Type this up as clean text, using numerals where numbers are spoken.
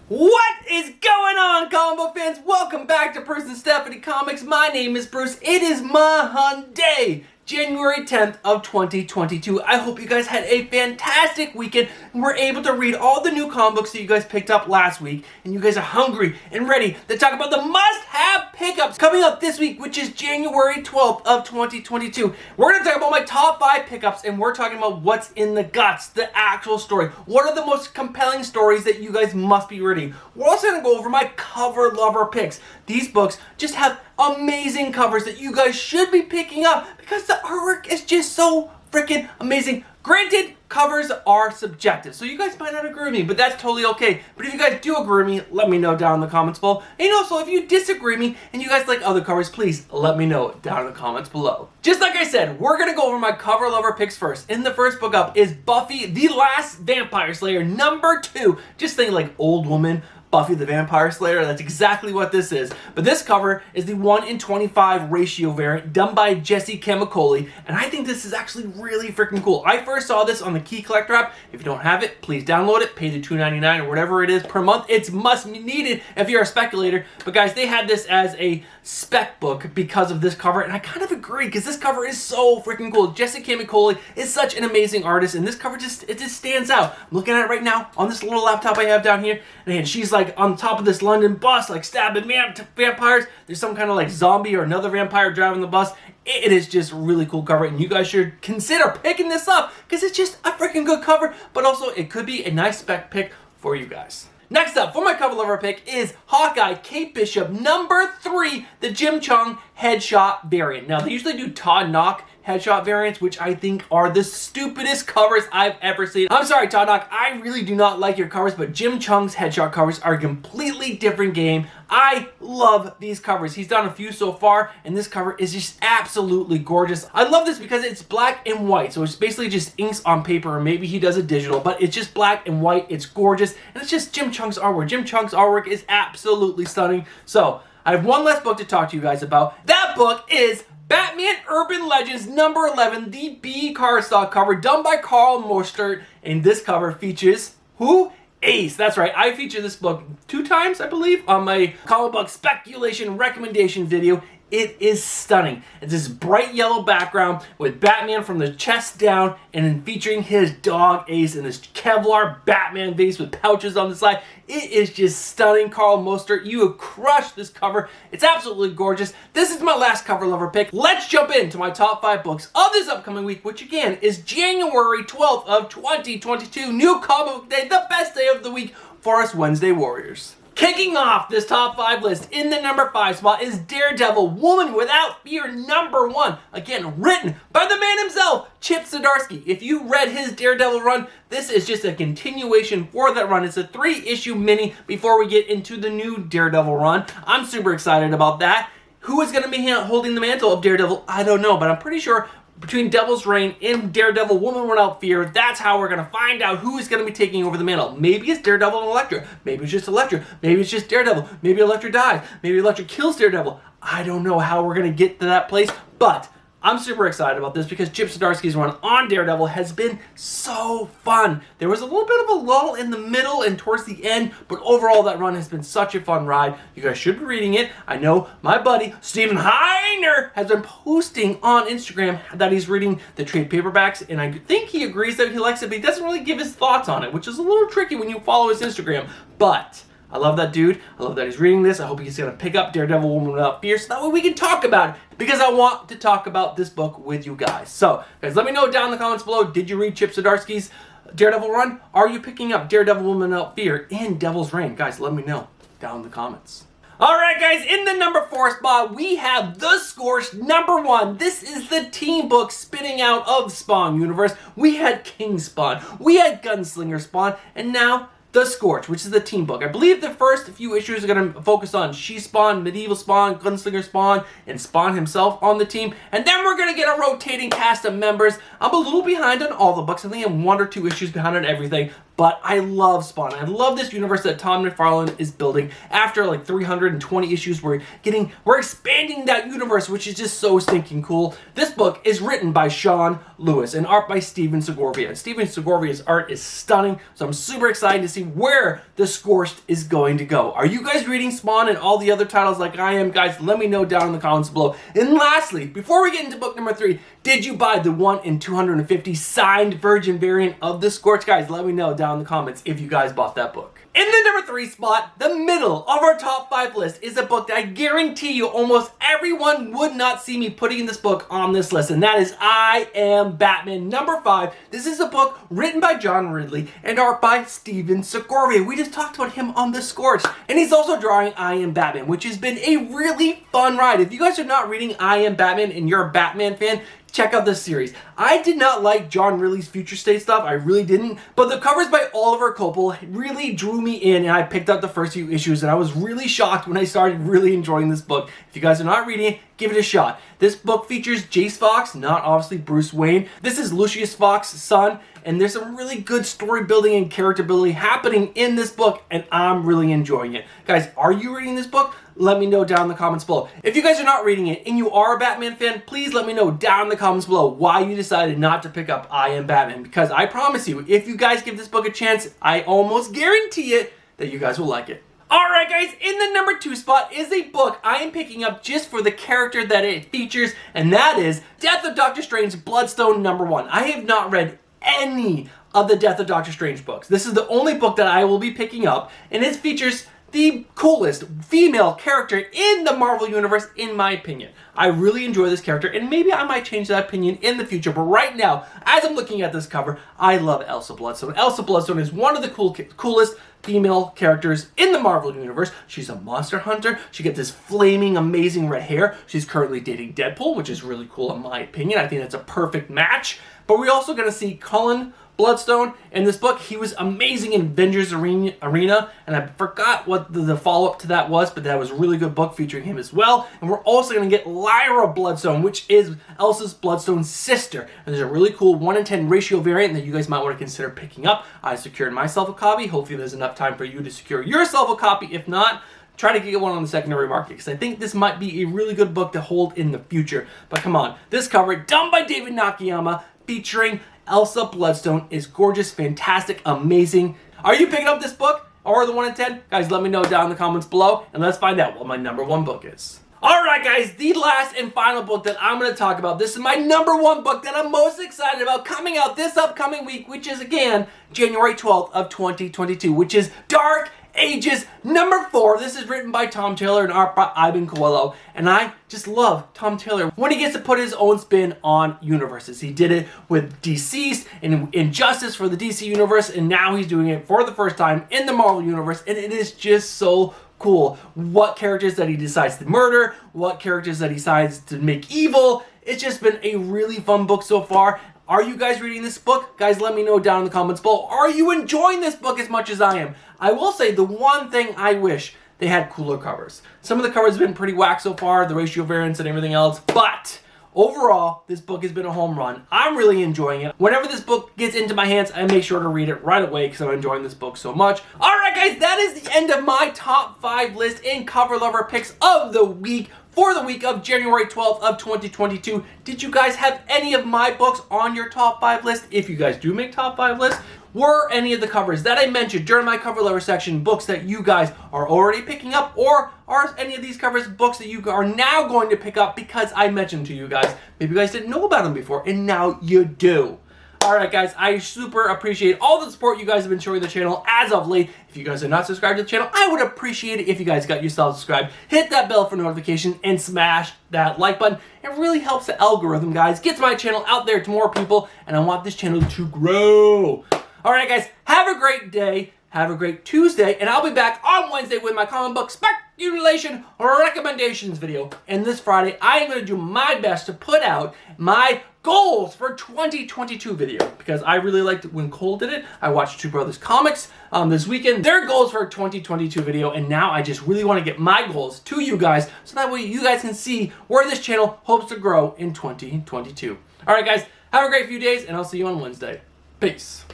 What is going on, comic book fans? Welcome back to Bruce and Stephanie Comics. My name is Bruce. It is Monday, January 10th of 2022. I hope you guys had a fantastic weekend and were able to read all the new comic books that you guys picked up last week. And you guys are hungry and ready to talk about the must-have pickups coming up this week, which is January 12th of 2022. We're going to talk about my top 5 pickups, and we're talking about what's in the guts, the actual story. What are the most compelling stories that you guys must be reading? We're also going to go over my cover lover picks. These books just have amazing covers that you guys should be picking up because the artwork is just so freaking amazing. Granted, covers are subjective, so you guys might not agree with me, but that's totally okay. But if you guys do agree with me, let me know down in the comments below. And also, if you disagree with me and you guys like other covers, please let me know down in the comments below. Just like I said, we're gonna go over my cover lover picks first. And the first book up is Buffy the Last Vampire Slayer #2. Just think like old woman Buffy the Vampire Slayer. That's exactly what this is. But this cover is the 1:25 ratio variant done by CAMUNCOLI, and I think this is actually really freaking cool. I first saw this on the Key Collector app. If you don't have it, please download it, pay the $2.99 or whatever it is per month. It's must needed if you're a speculator. But guys, they had this as a spec book because of this cover, and I kind of agree because this cover is so freaking cool. CAMUNCOLI is such an amazing artist, and this cover just stands out. I'm looking at it right now on this little laptop I have down here, and she's like on top of this London bus, like stabbing vampires. There's some kind of like zombie or another vampire driving the bus. It is just a really cool cover, and you guys should consider picking this up because it's just a freaking good cover, but also it could be a nice spec pick for you guys. Next up, for my cover lover pick is Hawkeye Kate Bishop #3, the Jim Cheung headshot variant. Now, they usually do Todd Knock headshot variants, which I think are the stupidest covers I've ever seen. I'm sorry, Todd Knock, I really do not like your covers, but Jim Cheung's headshot covers are a completely different game. I love these covers. He's done a few so far, and this cover is just absolutely gorgeous. I love this because it's black and white, so it's basically just inks on paper, or maybe he does it digital, but it's just black and white. It's gorgeous, and it's just Jim Cheung's artwork. Jim Cheung's artwork is absolutely stunning. So, I have one last book to talk to you guys about. That book is Batman Urban Legends #11, the B cardstock cover done by KARL MOSTERT, and this cover features who? Ace. That's right, I featured this book 2 times, I believe, on my comic book speculation recommendation video. It is stunning. It's this bright yellow background with Batman from the chest down, and then featuring his dog Ace in this Kevlar Batman vase with pouches on the side. It is just stunning. KARL MOSTERT, you have crushed this cover. It's absolutely gorgeous. This is my last cover lover pick. Let's jump into my top 5 books of this upcoming week, which again is January 12th of 2022. New comic book day, the best day of the week for us Wednesday warriors. Kicking off this top 5 list in the #5 spot is Daredevil Woman Without Fear #1. Again, written by the man himself, Chip Zdarsky. If you read his Daredevil run, this is just a continuation for that run. It's a 3-issue mini before we get into the new Daredevil run. I'm super excited about that. Who is going to be holding the mantle of Daredevil? I don't know, but I'm pretty sure between Devil's Reign and Daredevil Woman Without Fear, that's how we're going to find out who is going to be taking over the mantle. Maybe it's Daredevil and Elektra. Maybe it's just Elektra. Maybe it's just Daredevil. Maybe Elektra dies. Maybe Elektra kills Daredevil. I don't know how we're going to get to that place, but I'm super excited about this because Chip Zdarsky's run on Daredevil has been so fun. There was a little bit of a lull in the middle and towards the end, but overall that run has been such a fun ride. You guys should be reading it. I know my buddy Stephen Heiner has been posting on Instagram that he's reading the trade paperbacks, and I think he agrees that he likes it, but he doesn't really give his thoughts on it, which is a little tricky when you follow his Instagram. But I love that dude. I love that he's reading this. I hope he's going to pick up Daredevil Woman Without Fear so that way we can talk about it, because I want to talk about this book with you guys. So, guys, let me know down in the comments below, did you read Chip Zdarsky's Daredevil run? Are you picking up Daredevil Woman Without Fear in Devil's Reign? Guys, let me know down in the comments. Alright guys, in the #4 spot, we have The Scorched #1. This is the team book spinning out of Spawn universe. We had King Spawn, we had Gunslinger Spawn, and now The Scorched, which is the team book. I believe the first few issues are going to focus on She-Spawn, Medieval Spawn, Gunslinger Spawn, and Spawn himself on the team. And then we're going to get a rotating cast of members. I'm a little behind on all the books. I think I'm 1 or 2 issues behind on everything. but I love Spawn. I love this universe that Tom McFarlane is building. After like 320 issues, we're expanding that universe, which is just so stinking cool. This book is written by Sean Lewis and art by Steven Segovia. And Steven Segovia's art is stunning, so I'm super excited to see where the Scorched is going to go. Are you guys reading Spawn and all the other titles like I am? Guys, let me know down in the comments below. And lastly, before we get into book number 3, did you buy the 1 in 250 signed virgin variant of the Scorched? Guys, let me know down in the comments if you guys bought that book. In the number 3 spot, the middle of our top 5 list is a book that I guarantee you almost everyone would not see me putting this book on this list, and that is I Am Batman, number 5. This is a book written by John Ridley and art by Steven Segovia. We just talked about him on The Scorched, and he's also drawing I Am Batman, which has been a really fun ride. If you guys are not reading I Am Batman and you're a Batman fan, check out this series. I did not like John Ridley's Future State stuff, I really didn't, but the covers by Oliver Coppel really drew me in, and I picked up the first few issues, and I was really shocked when I started really enjoying this book. If you guys are not reading it, give it a shot. This book features Jace Fox, not obviously Bruce Wayne. This is Lucius Fox's son, and there's some really good story building and character building happening in this book, and I'm really enjoying it. Guys, are you reading this book? Let me know down in the comments below. If you guys are not reading it and you are a Batman fan, please let me know down in the comments below why you decided not to pick up I Am Batman, because I promise you, if you guys give this book a chance, I almost guarantee it that you guys will like it. Alright guys, in the number 2 spot is a book I am picking up just for the character that it features, and that is Death of Doctor Strange Bloodstone number 1. I have not read any of the Death of Doctor Strange books. This is the only book that I will be picking up, and it features the coolest female character in the Marvel Universe, in my opinion. I really enjoy this character, and maybe I might change that opinion in the future, but right now, as I'm looking at this cover, I love Elsa Bloodstone. Elsa Bloodstone is one of the coolest female characters in the Marvel Universe. She's a monster hunter. She gets this flaming, amazing red hair. She's currently dating Deadpool, which is really cool in my opinion. I think that's a perfect match. But we're also going to see Cullen Bloodstone in this book. He was amazing in Avengers Arena, and I forgot what the follow-up to that was, but that was a really good book featuring him as well. And we're also going to get Lyra Bloodstone, which is Elsa's Bloodstone's sister. And there's a really cool 1 in 10 ratio variant that you guys might want to consider picking up. I secured myself a copy. Hopefully there's enough time for you to secure yourself a copy. If not, try to get one on the secondary market, because I think this might be a really good book to hold in the future. But come on, this cover, done by David Nakayama, featuring Elsa Bloodstone, is gorgeous, fantastic, amazing. Are you picking up this book or the 1 in 10? Guys, let me know down in the comments below, and let's find out what my number 1 book is. Alright guys, the last and final book that I'm going to talk about. This is my number 1 book that I'm most excited about coming out this upcoming week, which is again January 12th of 2022, which is Dark Ages number 4. This is written by Tom Taylor and art by Ivan Coelho, and I just love Tom Taylor when he gets to put his own spin on universes. He did it with Deceased and Injustice for the DC universe, and now he's doing it for the first time in the Marvel universe, and it is just so cool. What characters that he decides to murder, what characters that he decides to make evil. It's just been a really fun book so far. Are you guys reading this book? Guys, let me know down in the comments below. Are you enjoying this book as much as I am? I will say the one thing I wish they had cooler covers. Some of the covers have been pretty whack so far, the ratio variants and everything else, but overall, this book has been a home run. I'm really enjoying it. Whenever this book gets into my hands, I make sure to read it right away because I'm enjoying this book so much. Alright guys, that is the end of my top 5 list and cover lover picks of the week. For the week of January 12th of 2022, did you guys have any of my books on your top 5 list? If you guys do make top 5 lists, were any of the covers that I mentioned during my cover lover section books that you guys are already picking up, or are any of these covers books that you are now going to pick up because I mentioned to you guys? Maybe you guys didn't know about them before, and now you do. Alright guys, I super appreciate all the support you guys have been showing the channel as of late. If you guys are not subscribed to the channel, I would appreciate it if you guys got yourself subscribed. Hit that bell for notification and smash that like button. It really helps the algorithm, guys. Gets my channel out there to more people, and I want this channel to grow. Alright guys, have a great day. Have a great Tuesday, and I'll be back on Wednesday with my comic book speculation recommendations video. And this Friday, I am going to do my best to put out my goals for 2022 video, because I really liked when Cole did it. I watched Two Brothers Comics this weekend, their goals for 2022 video, and now I just really want to get my goals to you guys, so that way you guys can see where this channel hopes to grow in 2022. Alright guys, have a great few days, and I'll see you on Wednesday. Peace.